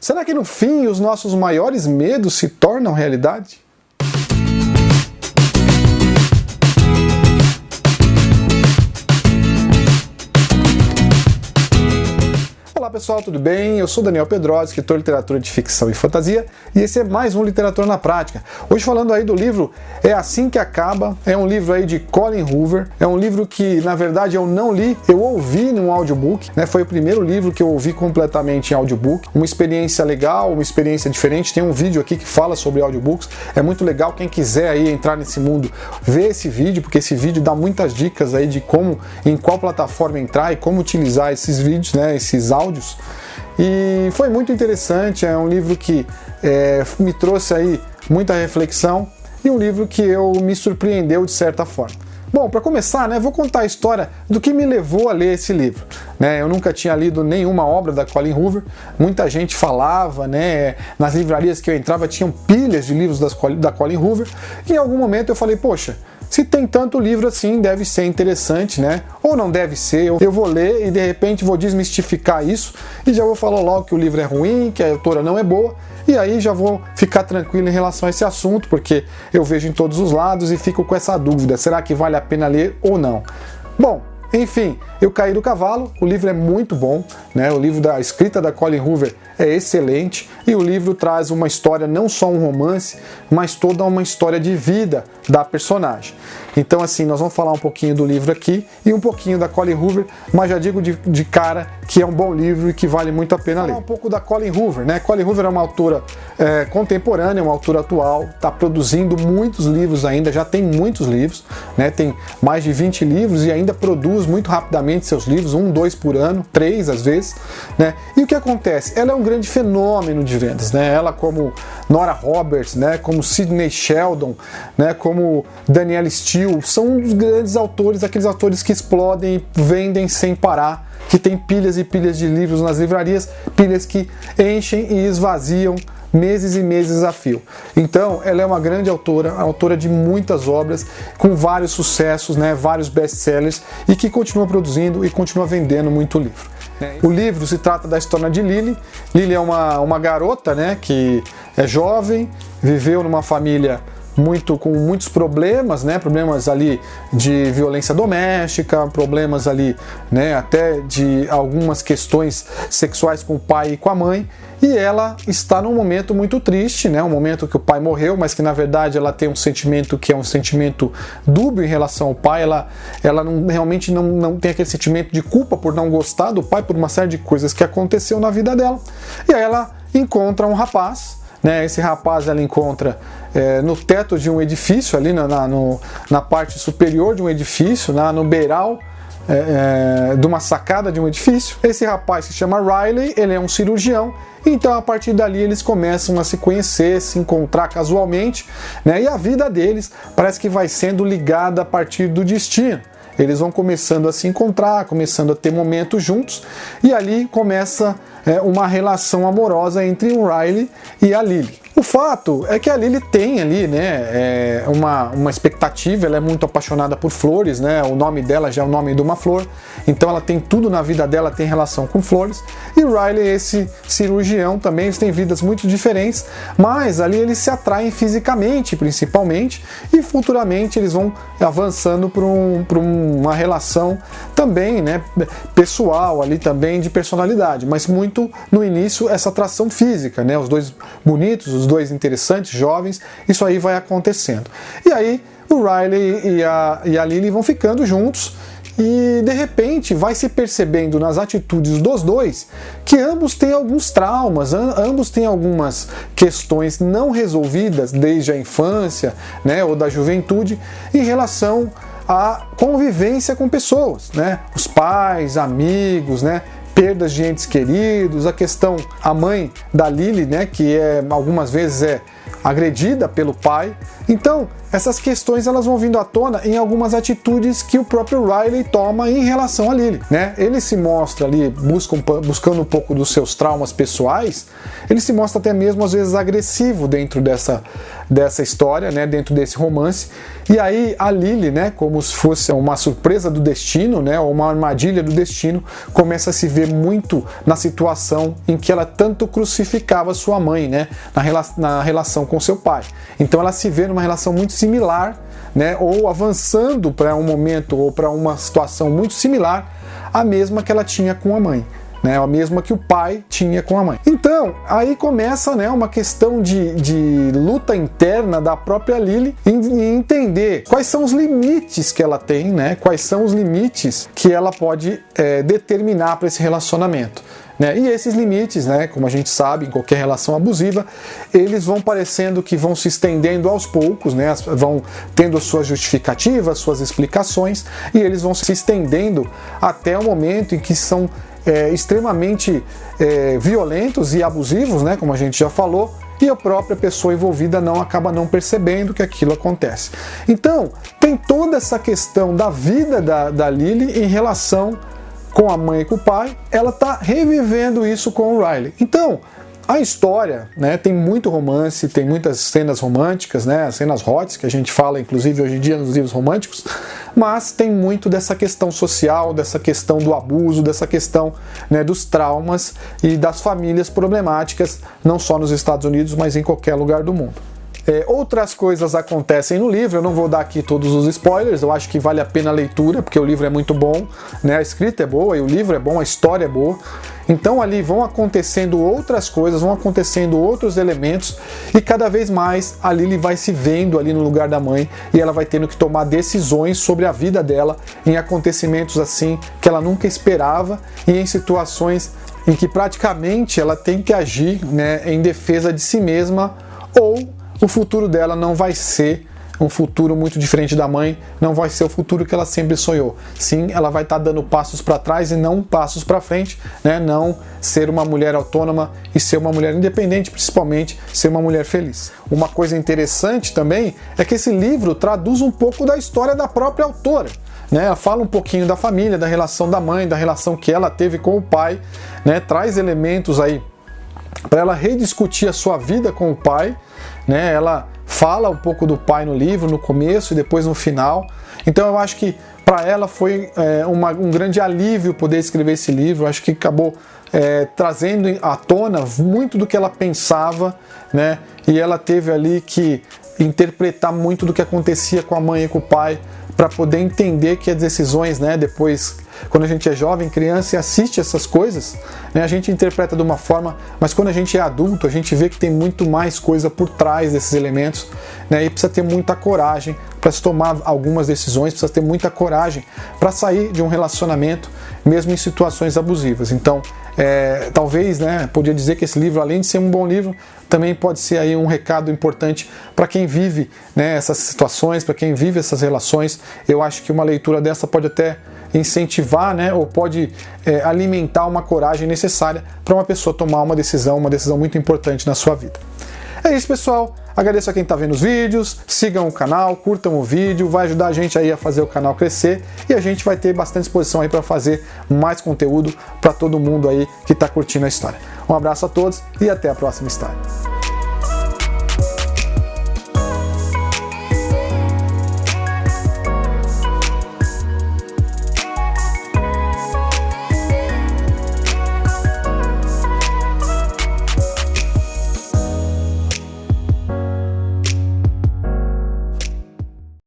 Será que no fim os nossos maiores medos se tornam realidade? Olá pessoal, tudo bem? Eu sou Daniel Pedrosa, escritor de literatura de ficção e fantasia, e esse é mais um Literatura na Prática. Hoje falando aí do livro É Assim que Acaba, é um livro aí de Colin Hoover, é um livro que na verdade eu não li, eu ouvi num audiobook, né? Foi o primeiro livro que eu ouvi completamente em audiobook, uma experiência legal, uma experiência diferente. Tem um vídeo aqui que fala sobre audiobooks, é muito legal, quem quiser aí entrar nesse mundo, ver esse vídeo, porque esse vídeo dá muitas dicas aí de como, em qual plataforma entrar e como utilizar esses vídeos, né? Esses áudios. E foi muito interessante, é um livro que me trouxe aí muita reflexão e um livro que me surpreendeu de certa forma. Bom, para começar, né, vou contar a história do que me levou a ler esse livro. Né? Eu nunca tinha lido nenhuma obra da Colin Hoover, muita gente falava, né, nas livrarias que eu entrava tinham pilhas de livros da Colin Hoover, e em algum momento eu falei, poxa, se tem tanto livro assim, deve ser interessante, né? Ou não deve ser, eu vou ler e de repente vou desmistificar isso e já vou falar logo que o livro é ruim, que a autora não é boa, e aí já vou ficar tranquilo em relação a esse assunto, porque eu vejo em todos os lados e fico com essa dúvida, será que vale a pena ler ou não? Bom, enfim, eu caí do cavalo, o livro é muito bom, né? O livro da escrita da Colin Hoover é excelente e o livro traz uma história, não só um romance, mas toda uma história de vida da personagem. Então assim, nós vamos falar um pouquinho do livro aqui e um pouquinho da Colin Hoover, mas já digo de cara que é um bom livro e que vale muito a pena ler. Falar um pouco da Colin Hoover, né? Colin Hoover é uma autora contemporânea, uma autora atual, está produzindo muitos livros ainda, já tem muitos livros, né? Tem mais de 20 livros e ainda produz muito rapidamente seus livros, 1, 2 por ano, 3 às vezes, né? E o que acontece? Ela é um grande fenômeno de vendas, né? Ela como Nora Roberts, né? Como Sidney Sheldon, né? Como Danielle Steel, são um dos grandes autores, aqueles autores que explodem e vendem sem parar, que tem pilhas e pilhas de livros nas livrarias, pilhas que enchem e esvaziam meses e meses a fio. Então, ela é uma grande autora de muitas obras, com vários sucessos, né, vários best-sellers, e que continua produzindo e continua vendendo muito livro. O livro se trata da história de Lily. Lily é uma garota, né, que é jovem, viveu numa família com muitos problemas, né? Problemas ali de violência doméstica, problemas ali, né? Até de algumas questões sexuais com o pai e com a mãe, e ela está num momento muito triste, né? Um momento que o pai morreu, mas que na verdade ela tem um sentimento que é um sentimento dúbio em relação ao pai. Ela realmente não tem aquele sentimento de culpa por não gostar do pai, por uma série de coisas que aconteceu na vida dela, e aí ela encontra um rapaz, né? Esse rapaz ela encontra no teto de um edifício, ali na parte superior de um edifício, no beiral de uma sacada de um edifício. Esse rapaz se chama Riley, ele é um cirurgião, então a partir dali eles começam a se conhecer, se encontrar casualmente, né? E a vida deles parece que vai sendo ligada a partir do destino. Eles vão começando a se encontrar, começando a ter momentos juntos, e ali começa uma relação amorosa entre o Riley e a Lily. O fato é que a Lily tem ali, né, uma expectativa, ela é muito apaixonada por flores, né, o nome dela já é o nome de uma flor, então ela tem tudo na vida dela, tem relação com flores, e o Riley, esse cirurgião também, eles têm vidas muito diferentes, mas ali eles se atraem fisicamente, principalmente, e futuramente eles vão avançando para uma relação também, né, pessoal ali também, de personalidade, mas muito no início essa atração física, né, os dois bonitos, os dois interessantes, jovens, isso aí vai acontecendo. E aí o Riley e a Lily vão ficando juntos e de repente vai se percebendo nas atitudes dos dois que ambos têm alguns traumas, ambos têm algumas questões não resolvidas desde a infância, né, ou da juventude em relação à convivência com pessoas, né, os pais, amigos, né, perdas de entes queridos, a mãe da Lily, né, que algumas vezes é agredida pelo pai. Então, essas questões elas vão vindo à tona em algumas atitudes que o próprio Riley toma em relação a Lily, né? Ele se mostra ali buscando um pouco dos seus traumas pessoais, ele se mostra até mesmo às vezes agressivo dentro dessa história, né? Dentro desse romance. E aí a Lily, né, como se fosse uma surpresa do destino, né, ou uma armadilha do destino, começa a se ver muito na situação em que ela tanto crucificava sua mãe, né, na relação com seu pai. Então ela se vê numa relação muito similar, né, ou avançando para um momento ou para uma situação muito similar à mesma que ela tinha com a mãe, né, a mesma que o pai tinha com a mãe. Então, aí começa, né, uma questão de luta interna da própria Lily em entender quais são os limites que ela tem, né, quais são os limites que ela pode determinar para esse relacionamento. Né? E esses limites, né, como a gente sabe, em qualquer relação abusiva, eles vão parecendo que vão se estendendo aos poucos, né, vão tendo suas justificativas, suas explicações, e eles vão se estendendo até o momento em que são extremamente violentos e abusivos, né, como a gente já falou, e a própria pessoa envolvida acaba não percebendo que aquilo acontece. Então, tem toda essa questão da vida da Lily em relação com a mãe e com o pai, ela está revivendo isso com o Riley. Então, a história, né, tem muito romance, tem muitas cenas românticas, né, cenas hot, que a gente fala inclusive hoje em dia nos livros românticos, mas tem muito dessa questão social, dessa questão do abuso, dessa questão, né, dos traumas e das famílias problemáticas, não só nos Estados Unidos, mas em qualquer lugar do mundo. Outras coisas acontecem no livro, eu não vou dar aqui todos os spoilers, eu acho que vale a pena a leitura, porque o livro é muito bom, né? A escrita é boa, e o livro é bom, a história é boa. Então ali vão acontecendo outras coisas, vão acontecendo outros elementos, e cada vez mais a Lily vai se vendo ali no lugar da mãe, e ela vai tendo que tomar decisões sobre a vida dela, em acontecimentos assim que ela nunca esperava, e em situações em que praticamente ela tem que agir, né, em defesa de si mesma, ou o futuro dela não vai ser um futuro muito diferente da mãe, não vai ser o futuro que ela sempre sonhou. Sim, ela vai estar dando passos para trás e não passos para frente, né? Não ser uma mulher autônoma e ser uma mulher independente, principalmente ser uma mulher feliz. Uma coisa interessante também é que esse livro traduz um pouco da história da própria autora. Né, ela fala um pouquinho da família, da relação da mãe, da relação que ela teve com o pai, né, traz elementos aí para ela rediscutir a sua vida com o pai, né? Ela fala um pouco do pai no livro, no começo e depois no final. Então eu acho que para ela foi um grande alívio poder escrever esse livro. Eu acho que acabou trazendo à tona muito do que ela pensava, né? E ela teve ali que interpretar muito do que acontecia com a mãe e com o pai, para poder entender que as decisões, né, depois, quando a gente é jovem, criança e assiste essas coisas, né, a gente interpreta de uma forma, mas quando a gente é adulto, a gente vê que tem muito mais coisa por trás desses elementos, né, e precisa ter muita coragem para se tomar algumas decisões, precisa ter muita coragem para sair de um relacionamento, mesmo em situações abusivas. Então, talvez, né, podia dizer que esse livro, além de ser um bom livro, também pode ser aí um recado importante para quem vive, né, essas situações, para quem vive essas relações. Eu acho que uma leitura dessa pode até incentivar, né, ou pode alimentar uma coragem necessária para uma pessoa tomar uma decisão muito importante na sua vida. É isso, pessoal. Agradeço a quem está vendo os vídeos, sigam o canal, curtam o vídeo, vai ajudar a gente aí a fazer o canal crescer, e a gente vai ter bastante disposição aí para fazer mais conteúdo para todo mundo aí que está curtindo a história. Um abraço a todos e até a próxima história.